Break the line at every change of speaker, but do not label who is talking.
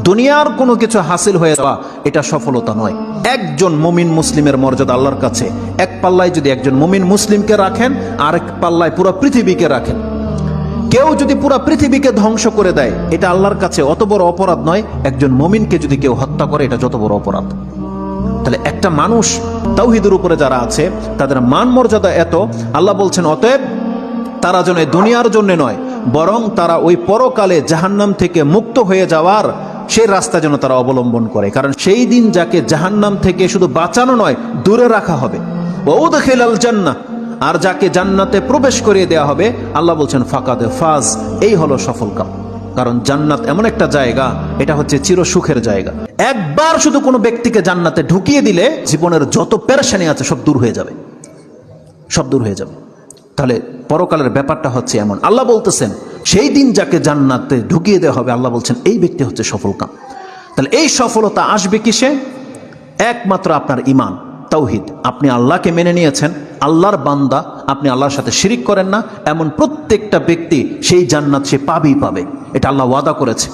দুনিয়ার কোনো কিছু হাসিল হয়ে যাওয়া এটা সফলতা নয়। একজন মুমিন মুসলিমের মর্যাদা আল্লাহর কাছে, এক পাল্লায় যদি একজন মুমিন মুসলিমকে রাখেন, আরেক পাল্লায় পুরো পৃথিবীকে রাখেন। কেউ যদি পুরো পৃথিবীকে ধ্বংস করে দেয়, এটা আল্লাহর কাছে অত বড় অপরাধ নয়। একজন মুমিনকে যদি কেউ হত্যা করে, এটা যত বড় অপরাধ। তাহলে একটা মানুষ তাওহীদের উপরে যারা আছে, তাদের মান মর্যাদা এত, আল্লাহ বলছেন অতএব তারা যেন দুনিয়ার জন্য নয়, বরং তারা ওই পরকালে জাহান্নাম থেকে মুক্ত হয়ে যাওয়ার সেই রাস্তা যেন তারা অবলম্বন করে। কারণ সেই দিন যাকে জাহান্নাম থেকে শুধু বাঁচানো নয়, দূরে রাখা হবে। ওয়াউদখিলাল জান্নাহ, আর যাকে জান্নাতে প্রবেশ করিয়ে দেওয়া হবে, আল্লাহ বলছেন ফাকাদে ফাজ, এই হলো সফল কাম। কারণ জান্নাত এমন একটা জায়গা, এটা হচ্ছে চির সুখের জায়গা। একবার শুধু কোনো ব্যক্তিকে জান্নাতে ঢুকিয়ে দিলে জীবনের যত পেরেশানি আছে সব দূর হয়ে যাবে, সব দূর হয়ে যাবে। তাহলে পরকালের ব্যাপারটা হচ্ছে এমন। আল্লাহ বলতেছেন সেই দিন যাকে জান্নাতে ঢুকিয়ে দেওয়া হবে, আল্লাহ বলছেন এই ব্যক্তি হচ্ছে সফল কাম। তাহলে এই সফলতা আসবে কিসে? একমাত্র আপনার ঈমান, তাওহীদ। আপনি আল্লাহকে মেনে নিয়েছেন, আল্লাহর বান্দা, আপনি আল্লাহর সাথে শিরিক করেন না, এমন প্রত্যেকটা ব্যক্তি সেই জান্নাত সে পাবেই পাবে। এটা আল্লাহ ওয়াদা করেছে।